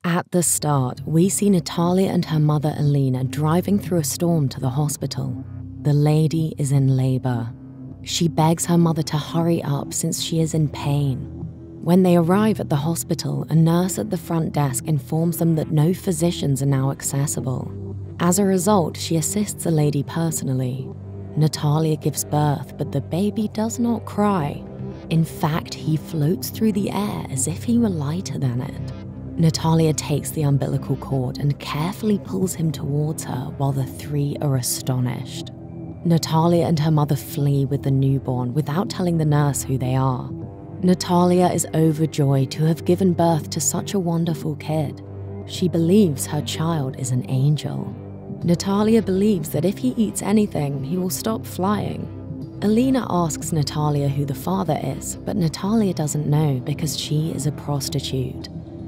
At the start, we see Natalia and her mother Alina driving through a storm to the hospital. The lady is in labor. She begs her mother to hurry up since she is in pain. When they arrive at the hospital, a nurse at the front desk informs them that no physicians are now accessible. As a result, she assists the lady personally. Natalia gives birth, but the baby does not cry. In fact, he floats through the air as if he were lighter than it. Natalia takes the umbilical cord and carefully pulls him towards her while the three are astonished. Natalia and her mother flee with the newborn without telling the nurse who they are. Natalia is overjoyed to have given birth to such a wonderful kid. She believes her child is an angel. Natalia believes that if he eats anything, he will stop flying. Alina asks Natalia who the father is, but Natalia doesn't know because she is a prostitute.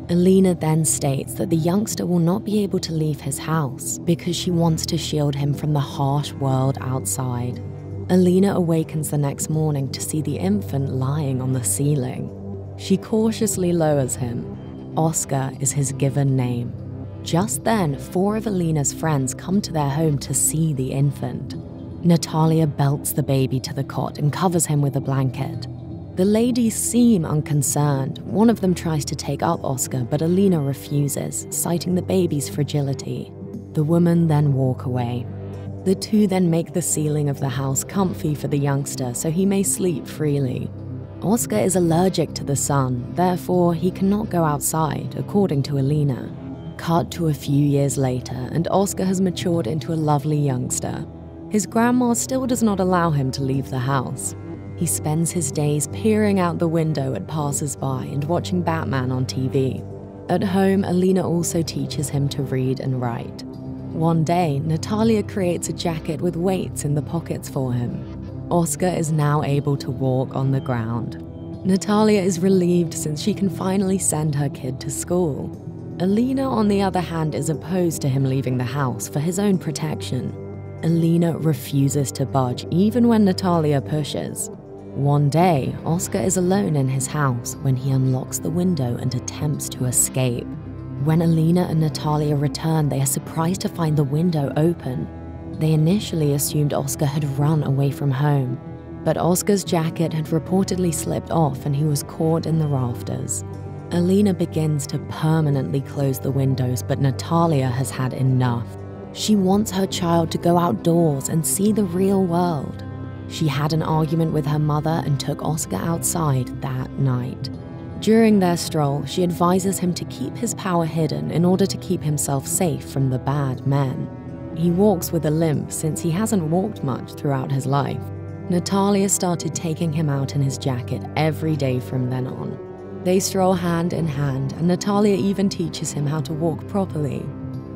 Alina then states that the youngster will not be able to leave his house because she wants to shield him from the harsh world outside. Alina awakens the next morning to see the infant lying on the ceiling. She cautiously lowers him. Oscar is his given name. Just then, 4 of Alina's friends come to their home to see the infant. Natalia belts the baby to the cot and covers him with a blanket. The ladies seem unconcerned. One of them tries to take up Oscar, but Alina refuses, citing the baby's fragility. The women then walk away. The two then make the ceiling of the house comfy for the youngster so he may sleep freely. Oscar is allergic to the sun, therefore he cannot go outside, according to Alina. Cut to a few years later, and Oscar has matured into a lovely youngster. His grandma still does not allow him to leave the house. He spends his days peering out the window at passers-by and watching Batman on TV. At home, Alina also teaches him to read and write. One day, Natalia creates a jacket with weights in the pockets for him. Oscar is now able to walk on the ground. Natalia is relieved since she can finally send her kid to school. Alina, on the other hand, is opposed to him leaving the house for his own protection. Alina refuses to budge even when Natalia pushes. One day, Oscar is alone in his house when he unlocks the window and attempts to escape. When Alina and Natalia return, they are surprised to find the window open. They initially assumed Oscar had run away from home, but Oscar's jacket had reportedly slipped off and he was caught in the rafters. Alina begins to permanently close the windows, but Natalia has had enough. She wants her child to go outdoors and see the real world. She had an argument with her mother and took Oscar outside that night. During their stroll, she advises him to keep his power hidden in order to keep himself safe from the bad men. He walks with a limp since he hasn't walked much throughout his life. Natalia started taking him out in his jacket every day from then on. They stroll hand in hand, and Natalia even teaches him how to walk properly.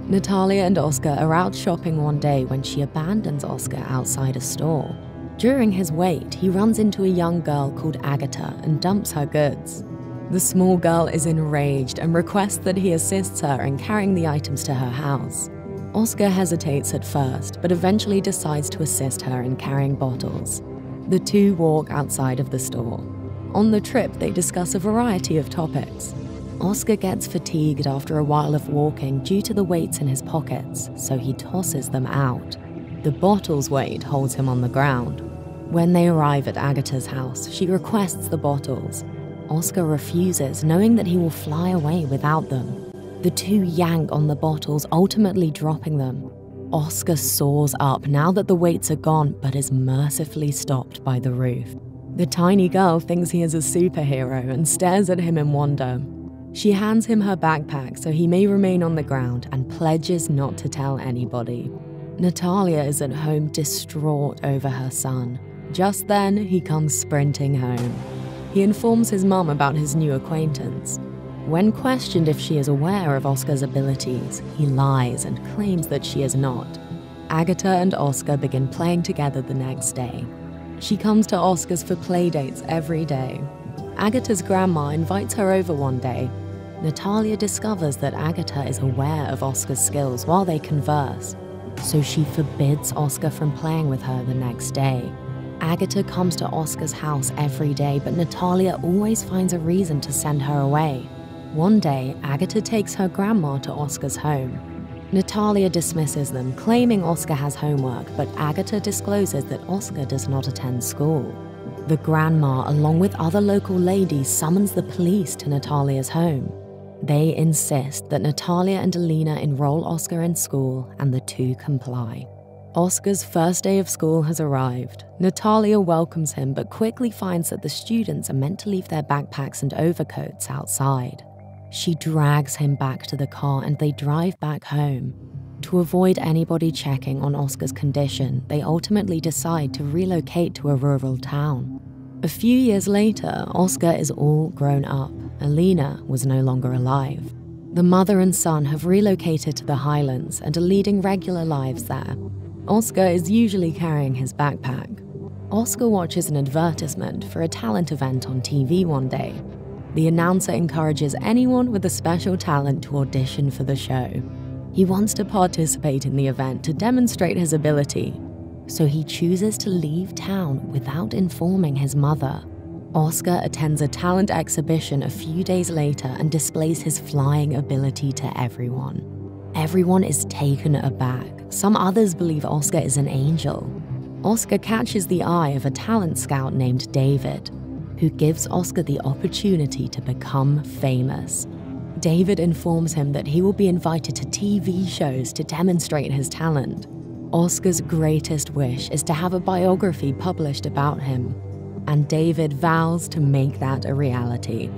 Natalia and Oscar are out shopping one day when she abandons Oscar outside a store. During his wait, he runs into a young girl called Agata and dumps her goods. The small girl is enraged and requests that he assists her in carrying the items to her house. Oscar hesitates at first, but eventually decides to assist her in carrying bottles. The two walk outside of the store. On the trip, they discuss a variety of topics. Oscar gets fatigued after a while of walking due to the weights in his pockets, so he tosses them out. The bottle's weight holds him on the ground. When they arrive at Agata's house, she requests the bottles. Oscar refuses, knowing that he will fly away without them. The two yank on the bottles, ultimately dropping them. Oscar soars up now that the weights are gone, but is mercifully stopped by the roof. The tiny girl thinks he is a superhero and stares at him in wonder. She hands him her backpack so he may remain on the ground and pledges not to tell anybody. Natalia is at home distraught over her son. Just then, he comes sprinting home. He informs his mum about his new acquaintance. When questioned if she is aware of Oscar's abilities, he lies and claims that she is not. Agata and Oscar begin playing together the next day. She comes to Oscar's for playdates every day. Agata's grandma invites her over one day. Natalia discovers that Agata is aware of Oscar's skills while they converse, so she forbids Oscar from playing with her the next day. Agata comes to Oscar's house every day, but Natalia always finds a reason to send her away. One day, Agata takes her grandma to Oscar's home. Natalia dismisses them, claiming Oscar has homework, but Agata discloses that Oscar does not attend school. The grandma, along with other local ladies, summons the police to Natalia's home. They insist that Natalia and Alina enroll Oscar in school, and the two comply. Oscar's first day of school has arrived. Natalia welcomes him, but quickly finds that the students are meant to leave their backpacks and overcoats outside. She drags him back to the car and they drive back home. To avoid anybody checking on Oscar's condition, they ultimately decide to relocate to a rural town. A few years later, Oscar is all grown up. Alina was no longer alive. The mother and son have relocated to the Highlands and are leading regular lives there. Oscar is usually carrying his backpack. Oscar watches an advertisement for a talent event on TV one day. The announcer encourages anyone with a special talent to audition for the show. He wants to participate in the event to demonstrate his ability, so he chooses to leave town without informing his mother. Oscar attends a talent exhibition a few days later and displays his flying ability to everyone. Everyone is taken aback. Some others believe Oscar is an angel. Oscar catches the eye of a talent scout named David, who gives Oscar the opportunity to become famous. David informs him that he will be invited to TV shows to demonstrate his talent. Oscar's greatest wish is to have a biography published about him, and David vows to make that a reality.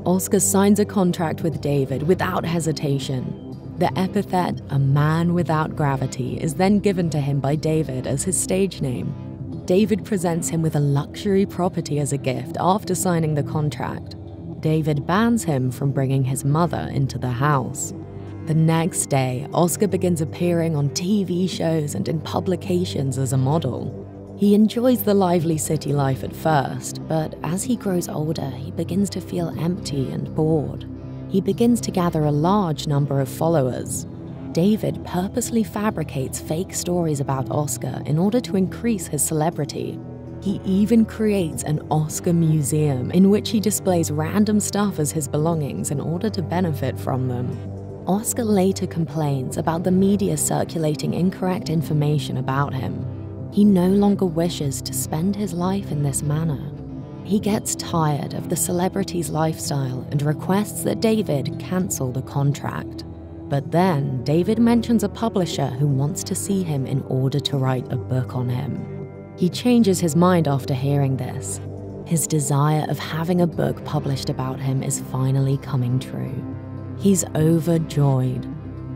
Oscar signs a contract with David without hesitation. The epithet, "a man without gravity," is then given to him by David as his stage name. David presents him with a luxury property as a gift after signing the contract. David bans him from bringing his mother into the house. The next day, Oscar begins appearing on TV shows and in publications as a model. He enjoys the lively city life at first, but as he grows older, he begins to feel empty and bored. He begins to gather a large number of followers. David purposely fabricates fake stories about Oscar in order to increase his celebrity. He even creates an Oscar museum in which he displays random stuff as his belongings in order to benefit from them. Oscar later complains about the media circulating incorrect information about him. He no longer wishes to spend his life in this manner. He gets tired of the celebrity's lifestyle and requests that David cancel the contract. But then, David mentions a publisher who wants to see him in order to write a book on him. He changes his mind after hearing this. His desire of having a book published about him is finally coming true. He's overjoyed.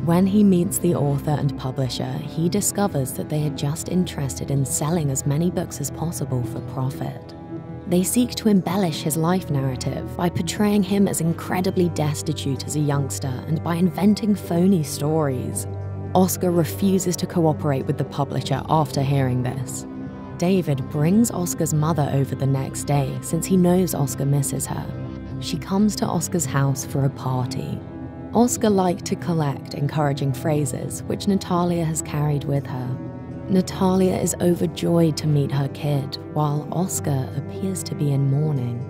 When he meets the author and publisher, he discovers that they are just interested in selling as many books as possible for profit. They seek to embellish his life narrative by portraying him as incredibly destitute as a youngster and by inventing phony stories. Oscar refuses to cooperate with the publisher after hearing this. David brings Oscar's mother over the next day since he knows Oscar misses her. She comes to Oscar's house for a party. Oscar liked to collect encouraging phrases, which Natalia has carried with her. Natalia is overjoyed to meet her kid, while Oscar appears to be in mourning.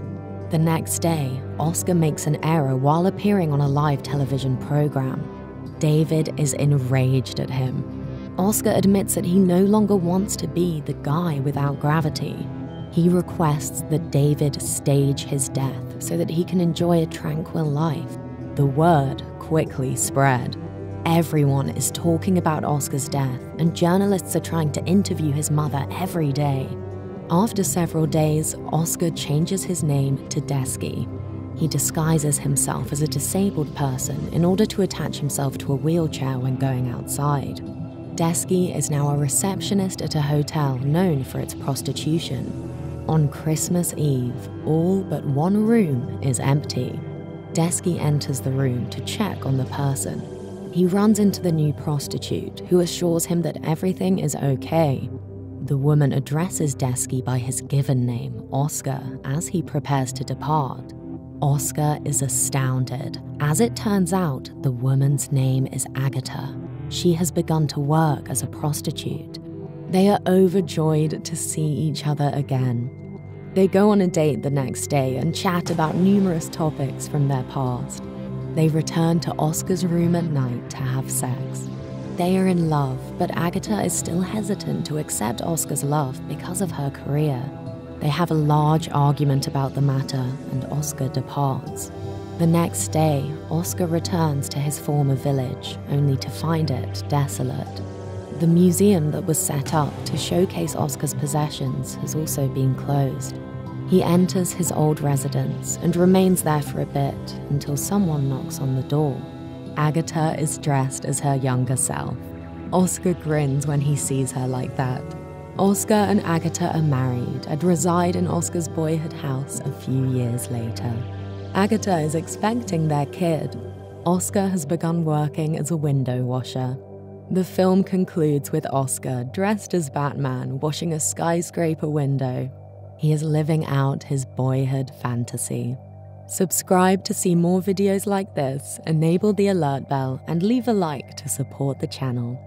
The next day, Oscar makes an error while appearing on a live television program. David is enraged at him. Oscar admits that he no longer wants to be the guy without gravity. He requests that David stage his death so that he can enjoy a tranquil life. The word quickly spread. Everyone is talking about Oscar's death, and journalists are trying to interview his mother every day. After several days, Oscar changes his name to Desky. He disguises himself as a disabled person in order to attach himself to a wheelchair when going outside. Desky is now a receptionist at a hotel known for its prostitution. On Christmas Eve, all but one room is empty. Desky enters the room to check on the person. He runs into the new prostitute, who assures him that everything is okay. The woman addresses Desky by his given name, Oscar, as he prepares to depart. Oscar is astounded. As it turns out, the woman's name is Agata. She has begun to work as a prostitute. They are overjoyed to see each other again. They go on a date the next day and chat about numerous topics from their past. They return to Oscar's room at night to have sex. They are in love, but Agata is still hesitant to accept Oscar's love because of her career. They have a large argument about the matter, and Oscar departs. The next day, Oscar returns to his former village, only to find it desolate. The museum that was set up to showcase Oscar's possessions has also been closed. He enters his old residence and remains there for a bit until someone knocks on the door. Agata is dressed as her younger self. Oscar grins when he sees her like that. Oscar and Agata are married and reside in Oscar's boyhood house a few years later. Agata is expecting their kid. Oscar has begun working as a window washer. The film concludes with Oscar dressed as Batman washing a skyscraper window. He is living out his boyhood fantasy. Subscribe to see more videos like this, enable the alert bell, and leave a like to support the channel.